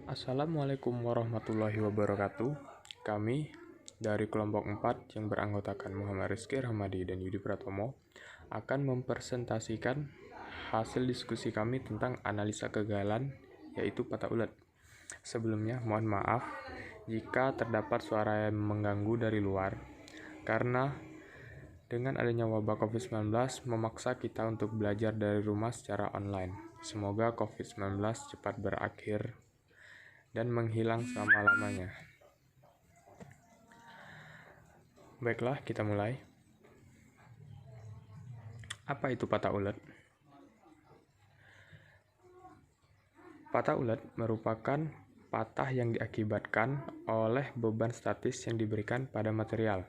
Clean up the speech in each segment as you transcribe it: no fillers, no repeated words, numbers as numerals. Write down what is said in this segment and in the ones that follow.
Assalamualaikum warahmatullahi wabarakatuh. Kami dari kelompok 4 yang beranggotakan Muhammad Rizky Rahmadi dan Yudi Pratomo akan mempresentasikan hasil diskusi kami tentang analisa kegagalan, yaitu patah ulet. Sebelumnya, mohon maaf jika terdapat suara yang mengganggu dari luar, karena dengan adanya wabah COVID-19 memaksa kita untuk belajar dari rumah secara online. Semoga COVID-19 cepat berakhir dan menghilang selama-lamanya. Baiklah, kita mulai. Apa itu patah ulet? Patah ulet merupakan patah yang diakibatkan oleh beban statis yang diberikan pada material.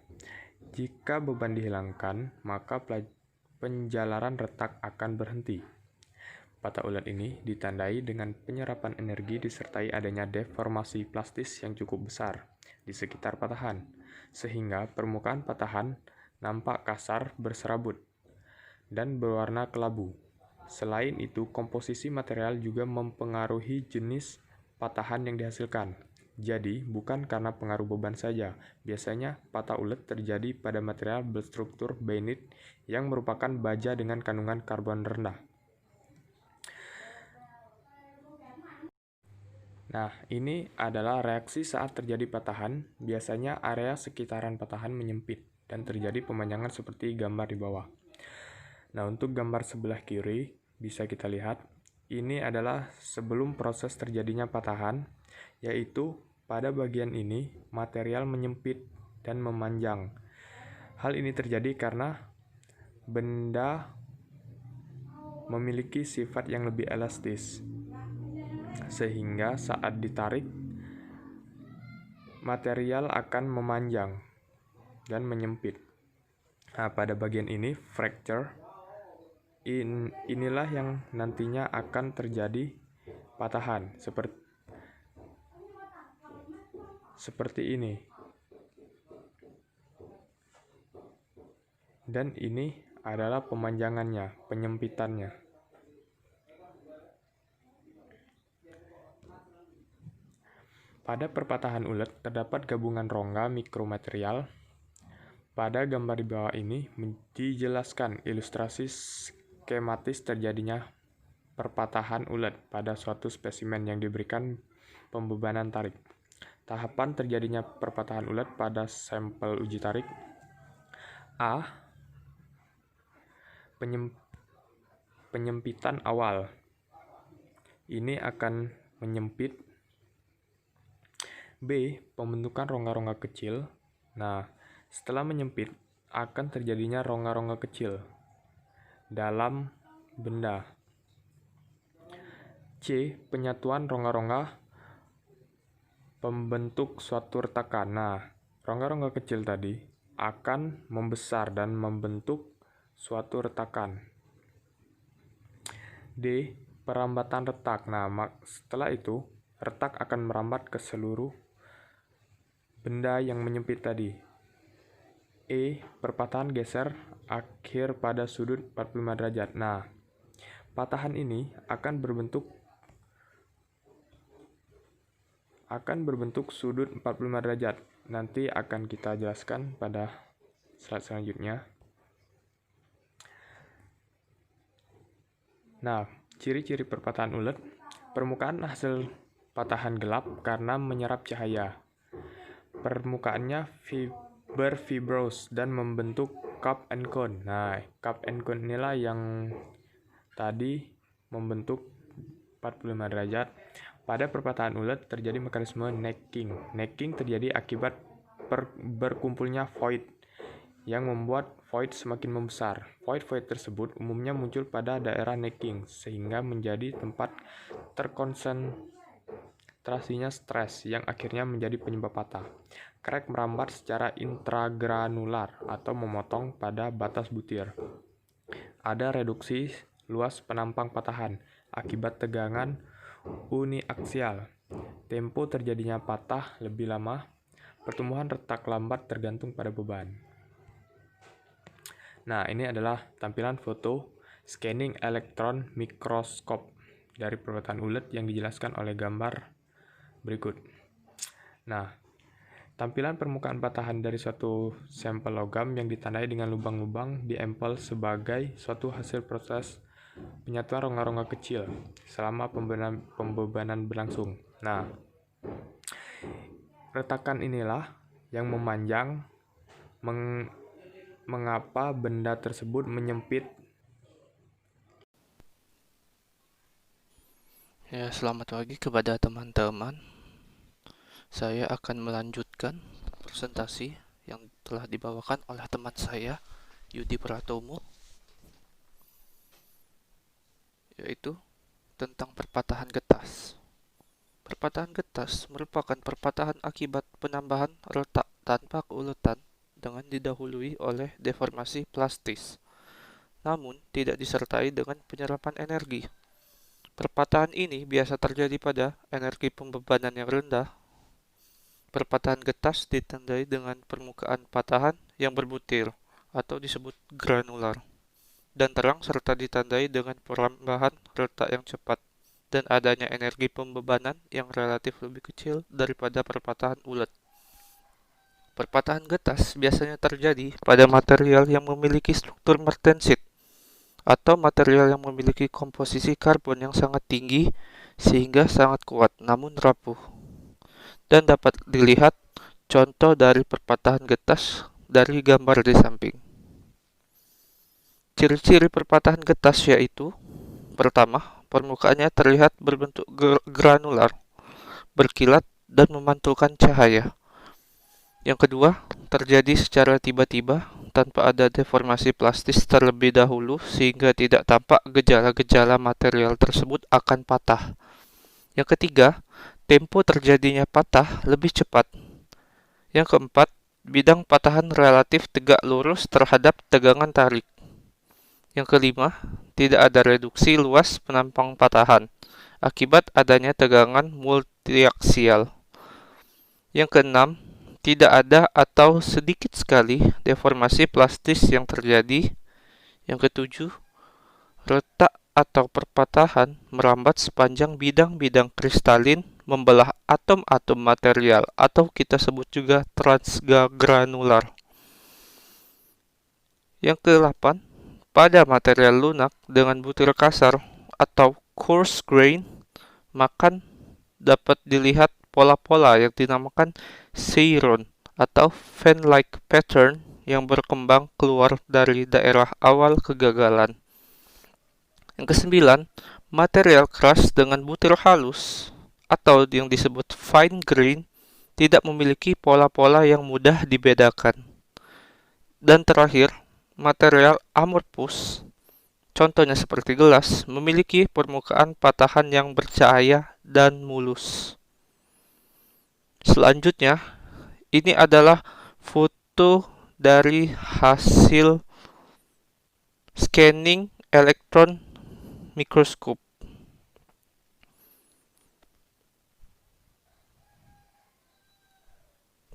Jika beban dihilangkan, maka penjalaran retak akan berhenti. Patah ulet ini ditandai dengan penyerapan energi disertai adanya deformasi plastis yang cukup besar di sekitar patahan, sehingga permukaan patahan nampak kasar berserabut dan berwarna kelabu. Selain itu, komposisi material juga mempengaruhi jenis patahan yang dihasilkan. Jadi, bukan karena pengaruh beban saja. Biasanya, patah ulet terjadi pada material berstruktur bainit yang merupakan baja dengan kandungan karbon rendah. Nah, ini adalah reaksi saat terjadi patahan. Biasanya area sekitaran patahan menyempit dan terjadi pemanjangan seperti gambar di bawah. Nah, untuk gambar sebelah kiri bisa kita lihat, ini adalah sebelum proses terjadinya patahan, yaitu pada bagian ini material menyempit dan memanjang. Hal ini terjadi karena benda memiliki sifat yang lebih elastis, sehingga saat ditarik, material akan memanjang dan menyempit. Nah, pada bagian ini, fracture, inilah yang nantinya akan terjadi patahan, seperti ini. Dan ini adalah pemanjangannya, penyempitannya. Pada perpatahan ulet terdapat gabungan rongga mikromaterial. Pada gambar di bawah ini dijelaskan ilustrasi skematis terjadinya perpatahan ulet pada suatu spesimen yang diberikan pembebanan tarik. Tahapan terjadinya perpatahan ulet pada sampel uji tarik. A. Penyempitan awal. Ini akan menyempit. B. Pembentukan rongga-rongga kecil. Nah, setelah menyempit, akan terjadinya rongga-rongga kecil dalam benda. C. Penyatuan rongga-rongga pembentuk suatu retakan. Nah, rongga-rongga kecil tadi akan membesar dan membentuk suatu retakan. D. Perambatan retak. Nah, setelah itu, retak akan merambat ke seluruh benda yang menyempit tadi. E. Perpatahan geser akhir pada sudut 45 derajat. Nah, patahan ini akan berbentuk sudut 45 derajat. Nanti akan kita jelaskan pada slide selanjutnya. Nah, ciri-ciri perpatahan ulet. Permukaan hasil patahan gelap karena menyerap cahaya. Permukaannya berfibros dan membentuk cup and cone. Nah, cup and cone inilah yang tadi membentuk 45 derajat. Pada perpatahan ulet terjadi mekanisme necking. Necking terjadi akibat berkumpulnya void yang membuat void semakin membesar. Void-void tersebut umumnya muncul pada daerah necking sehingga menjadi tempat terkonsentrasinya stres yang akhirnya menjadi penyebab patah. Crack merambat secara intragranular atau memotong pada batas butir. Ada reduksi luas penampang patahan akibat tegangan uniaksial. Tempo terjadinya patah lebih lama. Pertumbuhan retak lambat tergantung pada beban. Nah, ini adalah tampilan foto scanning elektron mikroskop dari perpatahan ulet yang dijelaskan oleh gambar berikut. Nah, tampilan permukaan patahan dari suatu sampel logam yang ditandai dengan lubang-lubang di empel sebagai suatu hasil proses penyatuan rongga-rongga kecil selama pembebanan berlangsung. Nah, retakan inilah yang memanjang mengapa benda tersebut menyempit. Ya, selamat pagi kepada teman-teman. Saya akan melanjutkan presentasi yang telah dibawakan oleh teman saya, Yudi Pratomo, yaitu tentang perpatahan getas. Perpatahan getas merupakan perpatahan akibat penambahan retak tanpa keuletan dengan didahului oleh deformasi plastis, namun tidak disertai dengan penyerapan energi. Perpatahan ini biasa terjadi pada energi pembebanan yang rendah. Perpatahan getas ditandai dengan permukaan patahan yang berbutir atau disebut granular dan terang serta ditandai dengan perubahan retak yang cepat dan adanya energi pembebanan yang relatif lebih kecil daripada perpatahan ulet. Perpatahan getas biasanya terjadi pada material yang memiliki struktur martensit atau material yang memiliki komposisi karbon yang sangat tinggi sehingga sangat kuat namun rapuh. Dan dapat dilihat contoh dari perpatahan getas dari gambar di samping. Ciri-ciri perpatahan getas yaitu: pertama, permukaannya terlihat berbentuk granular, berkilat, dan memantulkan cahaya. Yang kedua, terjadi secara tiba-tiba tanpa ada deformasi plastis terlebih dahulu sehingga tidak tampak gejala-gejala material tersebut akan patah. Yang ketiga, tempo terjadinya patah lebih cepat. Yang keempat, bidang patahan relatif tegak lurus terhadap tegangan tarik. Yang kelima, tidak ada reduksi luas penampang patahan akibat adanya tegangan multiaksial. Yang keenam, tidak ada atau sedikit sekali deformasi plastis yang terjadi. Yang ketujuh, retak atau perpatahan merambat sepanjang bidang-bidang kristalin membelah atom-atom material atau kita sebut juga transgranular. Yang ke-8, pada material lunak dengan butir kasar atau coarse grain, maka dapat dilihat pola-pola yang dinamakan seiron atau fan-like pattern yang berkembang keluar dari daerah awal kegagalan. Yang ke-9, material keras dengan butir halus atau yang disebut fine grain tidak memiliki pola-pola yang mudah dibedakan. Dan terakhir, material amorphous, contohnya seperti gelas, memiliki permukaan patahan yang bercahaya dan mulus. Selanjutnya, ini adalah foto dari hasil scanning elektron mikroskop.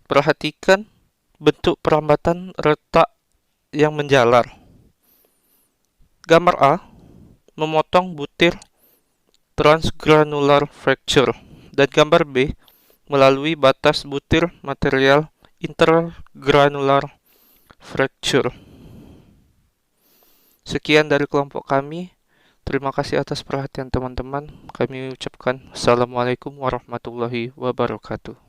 Perhatikan bentuk perambatan retak yang menjalar. Gambar A memotong butir transgranular fracture dan gambar B melalui batas butir material intergranular fracture. Sekian dari kelompok kami. Terima kasih atas perhatian teman-teman. Kami ucapkan Assalamualaikum warahmatullahi wabarakatuh.